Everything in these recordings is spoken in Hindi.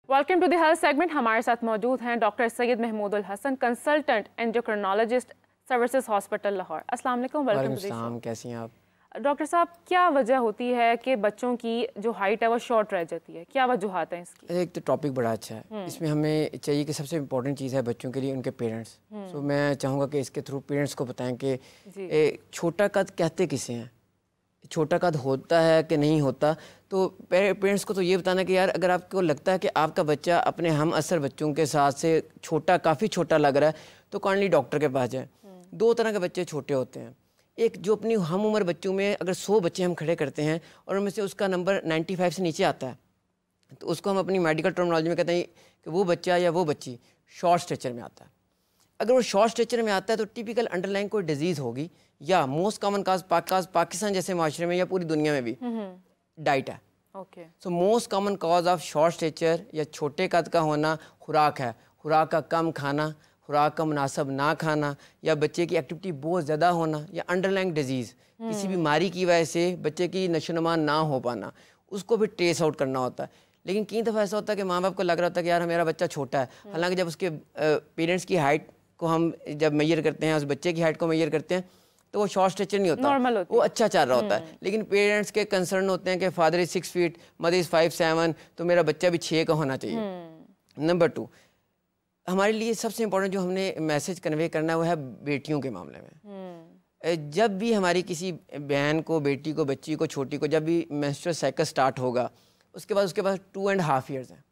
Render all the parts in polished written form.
Welcome to the health segment. हमारे साथ मौजूद हैं doctor Syed Mahmudul Hasan, consultant endocrinologist, services hospital Lahore. अस्सलाम वालेकुम, वेलकम टू द शो। कैसी हैं आप? डॉक्टर साहब, क्या वजह होती है कि बच्चों की जो हाइट है वो शॉर्ट रह जाती है? क्या वजूहात हैं इसकी? एक तो टॉपिक बड़ा अच्छा है। इसमें हमें चाहिए कि सबसे इम्पोर्टेंट चीज़ है बच्चों के लिए उनके पेरेंट्स। सो मैं चाहूँगा कि इसके थ्रू पेरेंट्स को बताएं कि छोटा कद कहते किसे हैं, छोटा कद होता है कि नहीं होता। तो पेरेंट्स को तो ये बताना कि यार अगर आपको लगता है कि आपका बच्चा अपने हम असर बच्चों के साथ से छोटा, काफ़ी छोटा लग रहा है, तो काइंडली डॉक्टर के पास जाए। दो तरह के बच्चे छोटे होते हैं। एक जो अपनी हम उम्र बच्चों में अगर 100 बच्चे हम खड़े करते हैं और उनमें से उसका नंबर 95 से नीचे आता है, तो उसको हम अपनी मेडिकल टर्मिनोलॉजी में कहते हैं कि वो बच्चा या वो बच्ची शॉर्ट स्ट्रेचर में आता है। अगर वो शॉर्ट स्ट्रेचर में आता है तो टिपिकल अंडरलाइन कोई डिजीज़ होगी, या मोस्ट कॉमन काज पाकिस्तान जैसे माशरे में या पूरी दुनिया में भी डाइट है। Okay, so most common cause of short stature या छोटे कद का होना खुराक है। खुराक का कम खाना, खुराक का मुनासिब ना खाना, या बच्चे की एक्टिविटी बहुत ज़्यादा होना, या अंडरलाइंग डिजीज़ किसी बीमारी की वजह से बच्चे की नशोनुमा ना हो पाना, उसको भी ट्रेस आउट करना होता है। लेकिन कई दफ़ा ऐसा होता है कि माँ बाप को लग रहा होता है कि यार मेरा बच्चा छोटा है, हालांकि जब उसके पेरेंट्स की हाइट को हम जब मेजर करते हैं, उस बच्चे की हाइट को मेजर करते हैं, तो वो शॉर्ट स्ट्रेचर नहीं होता, नॉर्मल होती वो अच्छा चल रहा होता है। लेकिन पेरेंट्स के कंसर्न होते हैं कि father is 6 feet, mother is 5'7", तो मेरा बच्चा भी 6 का होना चाहिए। नंबर 2, हमारे लिए सबसे इम्पोर्टेंट जो हमने मैसेज कन्वे करना है वो है बेटियों के मामले में। जब भी हमारी किसी बहन को, बेटी को, बच्ची को, छोटी को जब भी मेंस्ट्रुअल साइकिल स्टार्ट होगा, उसके बाद उसके पास 2.5 ईयर्स हैं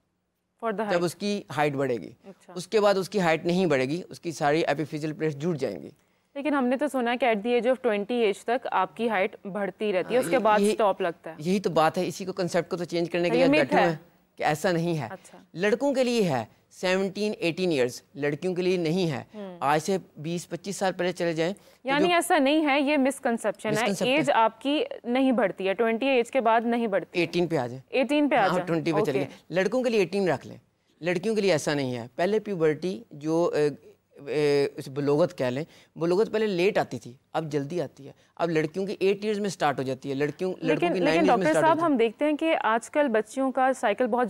जब उसकी हाइट बढ़ेगी। अच्छा। उसके बाद उसकी हाइट नहीं बढ़ेगी, उसकी सारी एपिफिजियल प्लेट्स जुड़ जाएंगी। लेकिन हमने तो सुना है कि at the age of 20 age तक आपकी हाइट बढ़ती रहती है, उसके बाद स्टॉप लगता है। यही तो बात है, इसी को कंसेप्ट को तो चेंज करने के लिए बैठे हुए हैं कि ऐसा नहीं है। अच्छा। लड़कों के लिए है 17-18 ईयर्स, लड़कियों के लिए नहीं है। आज से 20-25 साल पहले चले जाएं, यानी ऐसा नहीं है, ये मिसकंसेप्शन है। एज आपकी नहीं बढ़ती है, 20 एज के बाद नहीं बढ़ती। 18 पे आ जाए, 18 पे आ जाए, 20 पे चले जाए। लड़कों के लिए 18 रख लें, लड़कियों के लिए ऐसा नहीं है। पहले प्यूबर्टी जो बलोगत कह लें, बलोगत पहले लेट आती थी, अब जल्दी आती है। अब लड़कियों की 8 ईयर्स में स्टार्ट हो जाती है, लड़कों की 9 ईयर्स में स्टार्ट डॉक्टर साहब, हम देखते हैं कि आजकल बच्चियों का साइकिल बहुत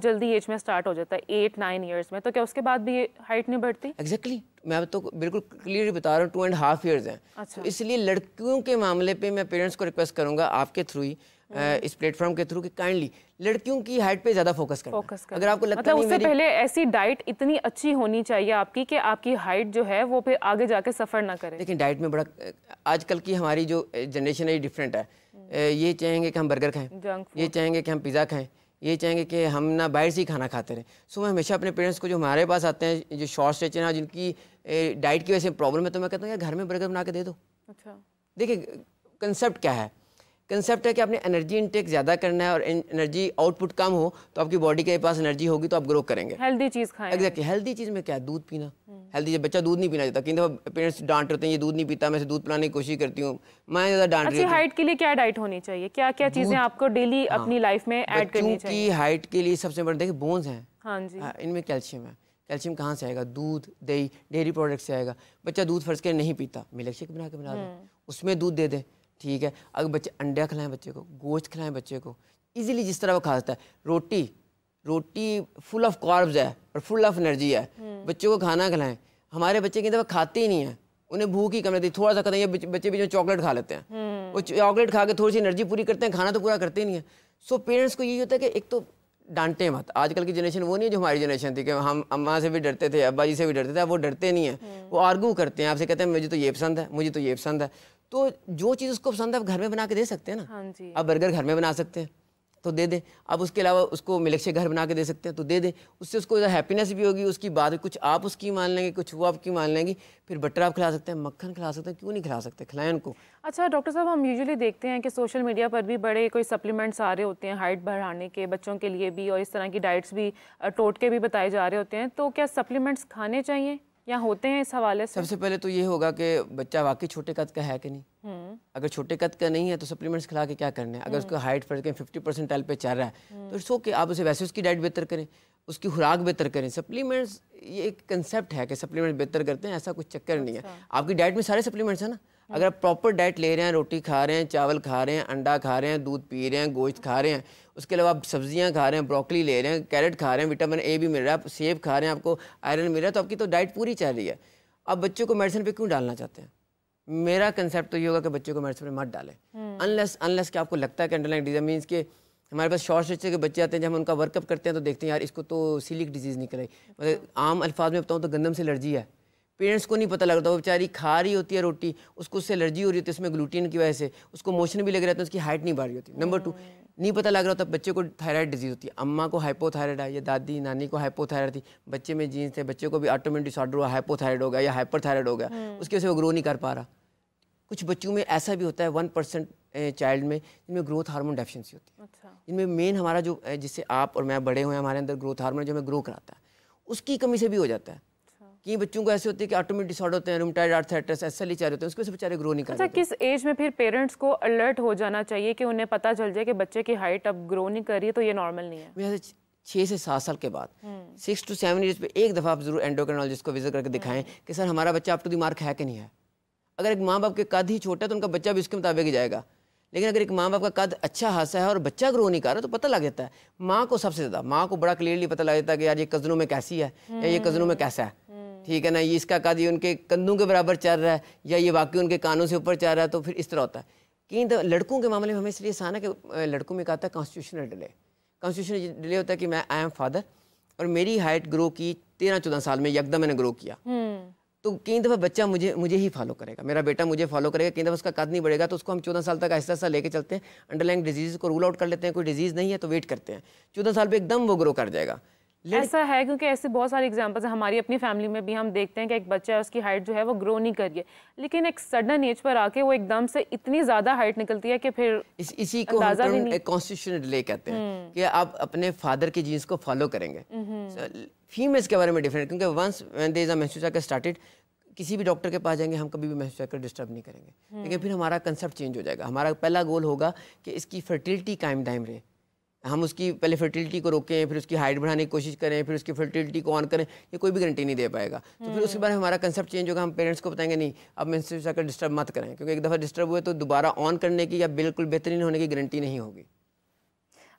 जल्दी एज में स्टार्ट हो जाता है, 8-9 ईयर्स में। तो क्या उसके बाद भी हाइट नहीं बढ़ती? एग्जैक्टली, मैं तो बिल्कुल क्लियर बता रहा हूँ, 2.5 ईयर्स हैं। अच्छा। तो इसलिए लड़कियों के मामले पे मैं पेरेंट्स को रिक्वेस्ट करूंगा आपके थ्रू ही, इस प्लेटफॉर्म के थ्रू, कि काइंडली लड़कियों की हाइट पे ज्यादा फोकस करना। अगर आपको लगता मतलब उससे पहले ऐसी डाइट इतनी अच्छी होनी चाहिए आपकी कि आपकी हाइट जो है वो फिर आगे जाके सफर ना करे। लेकिन डाइट में बड़ा आजकल की हमारी जो जनरेशन है डिफरेंट है। ये चाहेंगे कि हम बर्गर खाएं, ये चाहेंगे कि हम पिज़्ज़ा खाएं, ये चाहेंगे कि हम ना बाहर से ही खाना खाते रहें। सो मैं हमेशा अपने पेरेंट्स को, जो हमारे पास आते हैं जो शॉर्ट स्ट्रेचर हैं, जिनकी डाइट की वजह से प्रॉब्लम है, तो मैं कहता हूँ यार घर में बर्गर बना के दे दो। अच्छा। देखिए कंसेप्ट क्या है, कंसेप्ट है कि आपने एनर्जी इनटेक ज़्यादा करना है और एनर्जी आउटपुट कम हो तो आपकी बॉडी के पास एनर्जी होगी तो आप ग्रो करेंगे। हेल्दी चीज़ खाएं। एग्जैक्टली, हेल्दी चीज़ में क्या है, दूध पीना। हेल्दी, जब बच्चा दूध नहीं पीना चाहता, कई दफ़ा पेरेंट्स डांट रहे हैं ये दूध नहीं पीता, मैं इसे दूध पिलाने की कोशिश करती हूँ, मैं ज़्यादा डांट रही हूँ। हाइट के लिए क्या डाइट होनी चाहिए, क्या क्या चीज़ें आपको डेली अपनी लाइफ में ऐड करनी चाहिए? बच्चों की हाइट के लिए सबसे बड़ा देखिए बोन्स हैं। हाँ जी। इनमें कैल्शियम है। कैल्शियम कहाँ से आएगा? दूध, दही, डेयरी प्रोडक्ट से आएगा। बच्चा दूध फर्ज के नहीं पीता, मिल्क शेक बना के बना दे, उसमें दूध दे दे, ठीक है। अगर बच्चे अंडा खिलाएं बच्चे को, गोश्त खिलाएं बच्चे को, इजीली जिस तरह वो खा सकता है। रोटी फुल ऑफ कार्ब्स है और फुल ऑफ एनर्जी है, बच्चों को खाना खिलाएं। हमारे बच्चे की दफ़ा खाते ही नहीं है, उन्हें भूख ही कम रहती, थोड़ा सा खाते हैं। ये बच्चे बीच में चॉकलेट खा लेते हैं, वो चॉकलेट खा के थोड़ी सी एनर्जी पूरी करते हैं, खाना तो पूरा करते ही नहीं है। सो पेरेंट्स को यही होता है कि एक तो डांटे मत। आजकल की जनरेशन वो नहीं है जो हमारी जनरेशन थी कि हम अम्मा से भी डरते थे, अब्बा जी से भी डरते थे। अब वो डरते नहीं है, वो आर्गू करते हैं आपसे, कहते हैं मुझे तो ये पसंद है, मुझे तो ये पसंद है। तो जो चीज़ उसको पसंद है आप घर में बना के दे सकते हैं ना। हाँ जी। आप बर्गर घर में बना सकते हैं तो दे दे। अब उसके अलावा उसको मिल्क शेक घर बना के दे सकते हैं तो दे दे। उससे उसको हैप्पीनेस भी होगी, उसकी बात कुछ आप उसकी मान लेंगे, कुछ वो आपकी मान लेंगी। फिर बटर आप खिला सकते हैं, मक्खन खिला सकते हैं, क्यों नहीं खिला सकते, खिलाएं उनको। अच्छा डॉक्टर साहब, हम यूजुअली देखते हैं कि सोशल मीडिया पर भी बड़े कोई सप्लीमेंट्स आ रहे होते हैं हाइट बढ़ाने के, बच्चों के लिए भी, और इस तरह की डाइट्स भी टोटके भी बताए जा रहे होते हैं। तो क्या सप्लीमेंट्स खाने चाहिए या होते हैं इस हवाले से? सबसे पहले तो ये होगा कि बच्चा वाकई छोटे कद का है कि नहीं। अगर छोटे कद का नहीं है तो सप्लीमेंट्स खिला के क्या करना है। अगर उसका हाइट फर्क 50% पे चल रहा है तो इट्स ओके, आप उसे वैसे उसकी डाइट बेहतर करें, उसकी खुराक बेहतर करें। सप्लीमेंट्स ये एक कंसेप्ट है कि सप्लीमेंट बेहतर करते हैं, ऐसा कुछ चक्कर नहीं है। आपकी डाइट में सारे सप्लीमेंट्स हैं ना। अगर आप प्रॉपर डाइट ले रहे हैं, रोटी खा रहे हैं, चावल खा रहे हैं, अंडा खा रहे हैं, दूध पी रहे हैं, गोश्त खा रहे हैं, उसके अलावा आप सब्जियां खा रहे हैं, ब्रोकली ले रहे हैं, कैरेट खा रहे हैं, विटामिन ए भी मिल रहा है, आप सेब खा रहे हैं, आपको आयरन मिल रहा है, तो आपकी तो डाइट पूरी चल रही है। अब बच्चों को मेडिसिन पे क्यों डालना चाहते हैं? मेरा कंसेप्ट तो ये होगा कि बच्चों को मेडिसिन पे मत डालें, अनलेस कि आपको लगता है कि अंडरलाइन डिजीज मीन्स के हमारे पास शॉर्ट स्टेचर के बच्चे आते हैं, जब हम उनका वर्कअप करते हैं तो देखते हैं यार इसको तो सीलिक डिजीज़ निकल आई, मतलब आम अल्फाज में बताऊँ तो गंदम से एलर्जी है। पेरेंट्स को नहीं पता लगता, वो बेचारी खा रही होती है रोटी, उसको उससे एलर्जी हो रही होती है उसमें ग्लूटीन की वजह से, उसको मोशन भी लग रहा है, उसकी हाइट नहीं बढ़ रही होती। नंबर 2, नहीं पता लग रहा होता बच्चे को थायराइड डिजीज़ होती है, अम्मा को हाइपोथायराइड है या दादी नानी को हाइपोथायराइड थी, बच्चे में जीन्स थे, बच्चे को भी ऑटोमेटिक डिसऑर्डर हुआ, हाइपोथायराइड हो गया या हाइपरथायराइड हो गया, उसकी वजह से वो ग्रो नहीं कर पा रहा। कुछ बच्चों में ऐसा भी होता है 1% चाइल्ड में जिनमें ग्रोथ हार्मोन डेफिशिएंसी होती है। अच्छा। इनमें मेन हमारा जो जिससे आप और मैं बड़े हुए हैं, हमारे अंदर ग्रोथ हार्मोन जो हमें ग्रो कराता है, उसकी कमी से भी हो जाता है। अच्छा। कि बच्चों को ऐसे होती है कि ऑटोमेटिक डिसऑर्डर होते हैं, रूमेटॉइड आर्थराइटिस, SLE चाहे होते हैं, उसके से बेचारे ग्रो नहीं कर पाते। अच्छा, किस एज में फिर पेरेंट्स को अलर्ट हो जाना चाहिए कि उन्हें पता चल जाए कि बच्चे की हाइट अब ग्रो नहीं कर रही है तो ये नॉर्मल नहीं है? मेरे 6 से 7 साल के बाद 6 to 7 ईयर्स पे एक दफ़ा आप जरूर एंडोक्राइनोलॉजिस्ट को विजिट करके दिखाएं कि सर हमारा बच्चा अप टू द मार्क है कि नहीं है। अगर एक माँ बाप के कद ही छोटा है तो उनका बच्चा भी उसके मुताबिक ही जाएगा, लेकिन अगर एक माँ बाप का कद अच्छा खासा है और बच्चा ग्रो नहीं कर रहा तो पता लग जाता है। माँ को सबसे ज़्यादा, माँ को बड़ा क्लियरली पता लग जाता है कि यार ये कज़नों में कैसी है या ये कज़नों में कैसा है, ठीक है ना, ये इसका कद ये उनके कंधों के बराबर चल रहा है या ये वाकई उनके कानों से ऊपर चल रहा है, तो फिर इस तरह होता है। कि लड़कों के मामले में हमें इसलिए आसान है कि लड़कों में कहता है कॉन्स्टिट्यूशनल डिले। कॉन्स्टिट्यूशनल डिले होता है कि मैं आई एम फादर और मेरी हाइट ग्रो की 13-14 साल में यकदम मैंने ग्रो किया, तो कई दफ़ा बच्चा मुझे ही फॉलो करेगा, मेरा बेटा मुझे फॉलो करेगा, कई दफ़ा उसका कद नहीं बढ़ेगा तो उसको हम 14 साल तक ऐसा लेके चलते हैं, अंडरलाइंग डिजीज़ को रूल आउट कर लेते हैं, कोई डिजीज़ नहीं है तो वेट करते हैं, 14 साल पे एकदम वो ग्रो कर जाएगा। ऐसा है क्योंकि ऐसे बहुत सारे एग्जांपल्स हैं हमारी अपनी फैमिली में भी, हम देखते हैं कि एक बच्चा है उसकी हाइट जो है वो ग्रो नहीं कर रही है, लेकिन एक सडन एज पर आके वो एकदम से इतनी ज़्यादा हाइट निकलती है कि फिर इसी को हम कॉन्स्टिट्यूशनल डिले कहते हैं कि आप अपने फादर के जीन्स को फॉलो करेंगे। फीमेल्स के बारे में डिफरेंट, क्योंकि once when there is a menstrual cycle started, किसी भी डॉक्टर के पास जाएंगे हम कभी भी मेंस्ट्रुअल साइकिल डिस्टर्ब नहीं करेंगे, लेकिन फिर हमारा कंसेप्ट चेंज हो जाएगा। हमारा पहला गोल होगा कि इसकी फर्टिलिटी कायम दायम रहे, हम उसकी पहले फर्टिलिटी को रोकें, फिर उसकी हाइट बढ़ाने की कोशिश करें, फिर उसकी फर्टिलिटी को ऑन करें, ये कोई भी गारंटी नहीं दे पाएगा। तो फिर उसके बाद हमारा कंसेप्ट चेंज होगा, हम पेरेंट्स को बताएंगे नहीं अब मेंस्ट्रुअल साइकिल डिस्टर्ब मत करें, क्योंकि एक दफ़ा डिस्टर्ब हुए तो दोबारा ऑन करने की या बिल्कुल बेहतरीन होने की गारंटी नहीं होगी।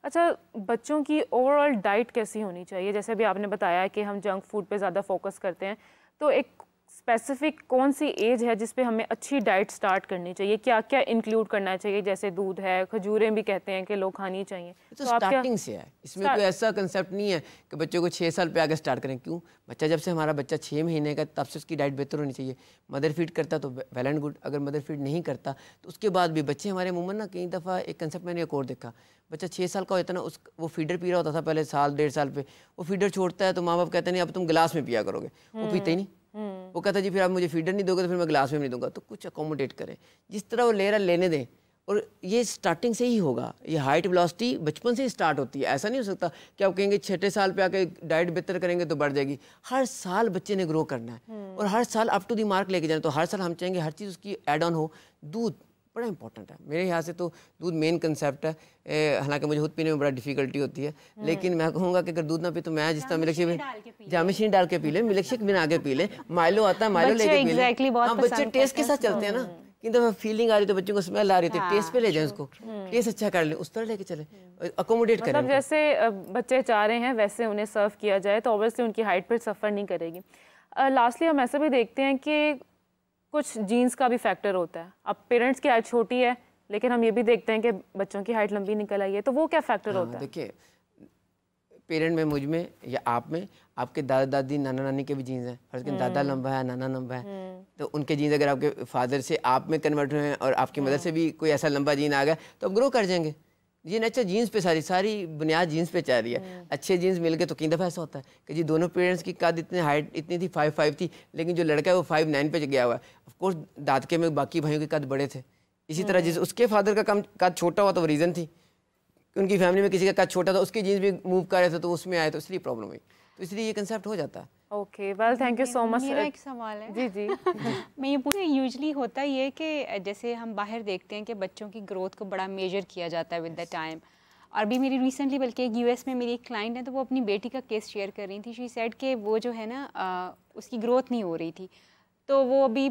अच्छा, बच्चों की ओवरऑल डाइट कैसी होनी चाहिए? जैसे अभी आपने बताया कि हम जंक फूड पे ज़्यादा फोकस करते हैं, तो एक स्पेसिफिक कौन सी एज है जिस पे हमें अच्छी डाइट स्टार्ट करनी चाहिए? क्या क्या इंक्लूड करना चाहिए? जैसे दूध है, खजूरें भी कहते हैं कि लोग खानी चाहिए, तो स्टार्टिंग से है, इसमें कोई ऐसा कंसेप्ट नहीं है कि बच्चों को 6 साल पे आगे स्टार्ट करें। क्यों? बच्चा जब से हमारा बच्चा 6 महीने का तब से उसकी डाइट बेहतर होनी चाहिए। मदर फीड करता तो वेल एंड गुड, अगर मदर फीड नहीं करता तो उसके बाद भी बच्चे हमारे अमूमन ना, कई दफ़ा एक कंसेप्ट मैंने एक और देखा, बच्चा 6 साल का होता ना, वो फीडर पी रहा होता था पहले, साल 1.5 साल पे वो फीडर छोड़ता है तो माँ बाप कहते हैं नहीं अब तुम गिलास में पिया करोगे, वो पीते ही नहीं। वो कहता है जी फिर आप मुझे फीडर नहीं दोगे तो फिर मैं गिलास में नहीं दूंगा। तो कुछ अकोमोडेट करें, जिस तरह वो ले रहा लेने दें, और ये स्टार्टिंग से ही होगा। ये हाइट वेलोसिटी बचपन से ही स्टार्ट होती है। ऐसा नहीं हो सकता कि आप कहेंगे 6 साल पे आके डाइट बेहतर करेंगे तो बढ़ जाएगी। हर साल बच्चे ने ग्रो करना है और हर साल अप टू दी मार्क लेके जाना, तो हर साल हम चाहेंगे हर चीज़ उसकी एड ऑन हो। दूध बड़ा इंपॉर्टेंट है मेरे यहाँ से, तो दूध मेन कंसेप्ट है। हालांकि मुझे खुद पीने में बड़ा डिफिकल्टी होती है, लेकिन मैं कहूँगा कि अगर दूध ना पी तो मैं जिस तरह मिल्क शेक जामिशीन डाल के पी ले, मिल्क शेक बना के पी ले, माइलो आता है माइलो लेके पी ले। हाँ, बच्चे टेस्ट के साथ चलते हैं ना, कि फीलिंग आ रही तो बच्चों को स्मेल आ रही थी, टेस्ट पे ले जाए, उसको टेस्ट अच्छा कर ले, उस तरह लेके चले, अकोमोडेट करें। मतलब जैसे बच्चे चाह रहे हैं वैसे उन्हें सर्व किया जाए तो ऑब्वियसली उनकी हाइट पर सफ़र नहीं करेगी। लास्टली हम ऐसा भी देखते हैं कि कुछ जीन्स का भी फैक्टर होता है। अब पेरेंट्स की हाइट छोटी है लेकिन हम ये भी देखते हैं कि बच्चों की हाइट लंबी निकल आई है, तो वो क्या फैक्टर होता है? देखिए, पेरेंट में, मुझ में या आप में, आपके दादा दादी नाना नानी के भी जीन्स हैं, फर्ज करें दादा लंबा है नाना लंबा है, तो उनके जीन्स अगर आपके फादर से आप में कन्वर्ट हुए हैं और आपकी मदर से भी कोई ऐसा लंबा जीन आ गया तो आप ग्रो कर जाएंगे। जीन अच्छा, जीन्स पे सारी बुनियाद जीन्स पे चल रही है। अच्छे जीन्स मिल गए तो कई दफ़ा ऐसा होता है कि जी दोनों पेरेंट्स की कद इतनी हाइट इतनी थी 5'5" थी, लेकिन जो लड़का है वो 5'9" पे गया हुआ है। ऑफकोर्स दादके में बाकी भाइयों के कद बड़े थे। इसी तरह जिस उसके फादर का कद छोटा हुआ तो वो रीज़न थी, उनकी फैमिली में किसी का कद छोटा था, उसके जीन्स भी मूव कर रहे थे तो उसमें आए, तो इसलिए प्रॉब्लम हुई। तो इसलिए ये कंसेप्ट हो जाता है। Okay, well thank you so much. मेरा एक सवाल है। जी जी मैं ये पूछूं, यूजुअली होता ये कि जैसे हम बाहर देखते हैं कि बच्चों की ग्रोथ को बड़ा मेजर किया जाता है विद द टाइम। और भी मेरी रिसेंटली बल्कि एक यूएस में मेरी एक क्लाइंट है, तो वो अपनी बेटी का केस शेयर कर रही थी। शी सेड कि वो जो है ना उसकी ग्रोथ नहीं हो रही थी, तो वो अभी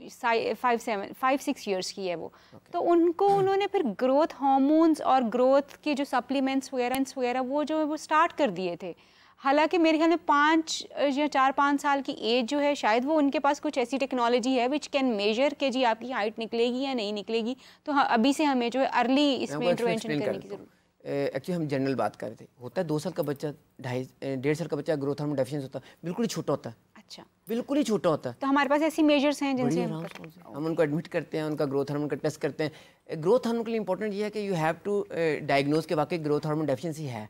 5-6 ईयर्स की है वो। तो उनको उन्होंने फिर ग्रोथ हार्मोन्स और ग्रोथ के जो सप्लीमेंट्स वगैरह वो जो है वो स्टार्ट कर दिए थे। हालांकि मेरे ख्याल में 5 या 4-5 साल की एज जो है, शायद वो उनके पास कुछ ऐसी टेक्नोलॉजी है विच कैन मेजर कि जी आपकी हाइट निकलेगी या नहीं निकलेगी। तो हाँ, अभी से हमें जो है अर्ली इसमें इंटरवेंशन करने की जरूरत। एक्चुअली हम जनरल बात कर रहे थे, होता है 2 साल का बच्चा, 1.5 साल का बच्चा ग्रोथ हार्मोन डेफिशिएंसी होता है, बिल्कुल ही छोटा होता है। अच्छा, बिल्कुल ही छोटा होता है। तो हमारे पास ऐसी मेजर्स हैं जिनसे हम उनको एडमिट करते हैं, उनका ग्रोथ हार्मोन का टेस्ट करते हैं। ग्रोथ हार्मोन के लिए इंपॉर्टेंट ये है कि यू हैव टू डायग्नोज के वाकई ग्रोथ हार्मोन डेफिशिएंसी है।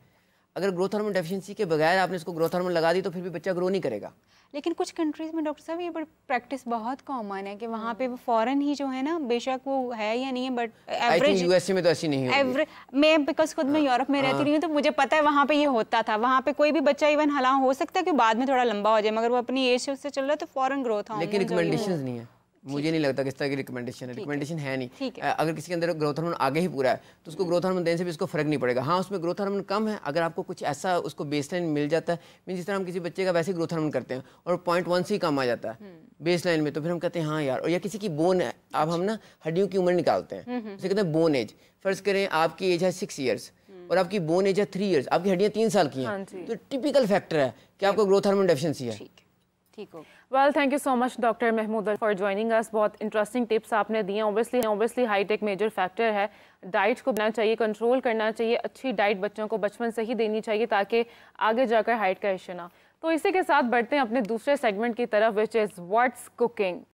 अगर ग्रोथ हार्मोन डेफिशिएंसी के बगैर आपने इसको ग्रोथ हार्मोन लगा दी तो फिर भी बच्चा ग्रो नहीं करेगा। लेकिन कुछ कंट्रीज में डॉक्टर साहब ये प्रैक्टिस बहुत कॉमन है कि वहाँ पे वो फॉरेन ही जो है ना, बेशक वो है या नहीं है, बट एवरेज यूएसए में तो ऐसी नहीं है। मैं बिकॉज खुद मैं यूरोप में रहती रही हूँ, तो मुझे पता है वहाँ पे ये होता था। वहाँ पे कोई भी बच्चा इवन हालां हो सकता है कि बाद में थोड़ा लंबा हो जाए, मगर वो अपनी एज से उससे चल रहा है तो फॉरेन ग्रोथ हार्मोन। लेकिन रिकमेंडेशंस नहीं है, मुझे नहीं लगता किस तरह की रिकमेंडेशन है नहीं। अगर किसी के अंदर ग्रोथ हार्मोन आगे ही पूरा है तो उसको ग्रोथ हार्मोन देने से भी उसको फर्क नहीं पड़ेगा। हाँ, उसमें ग्रोथ हार्मोन कम है, अगर आपको कुछ ऐसा उसको बेसलाइन मिल जाता है, मीन जिस तरह हम किसी बच्चे का वैसे ही ग्रोथ हार्मोन करते हैं और 0.1 से ही कम आ जाता है बेसलाइन में, तो फिर हम कहते हैं हाँ यार। और या किसी की बोन है, अब हम ना हड्डियों की उम्र निकालते हैं, जैसे कहते हैं बोन एज। फर्ज करें आपकी एज है 6 ईयर्स और आपकी बोन एज है 3 ईयर्स, आपकी हड्डियाँ 3 साल की हैं, तो टिपिकल फैक्टर है कि आपको ग्रोथ हार्मोन डेफिशिएंसी है। ठीक हो। Well, thank you so much doctor Mahmood for joining us. बहुत इंटरेस्टिंग टिप्स आपने दिए। ऑब्वियसली हाइट एक मेजर फैक्टर है। डाइट को बनाना चाहिए, कंट्रोल करना चाहिए। अच्छी डाइट बच्चों को बचपन से ही देनी चाहिए ताकि आगे जाकर हाइट का इशू ना। तो इसी के साथ बढ़ते हैं अपने दूसरे सेगमेंट की तरफ, विच इज़ व्हाट्स कुकिंग।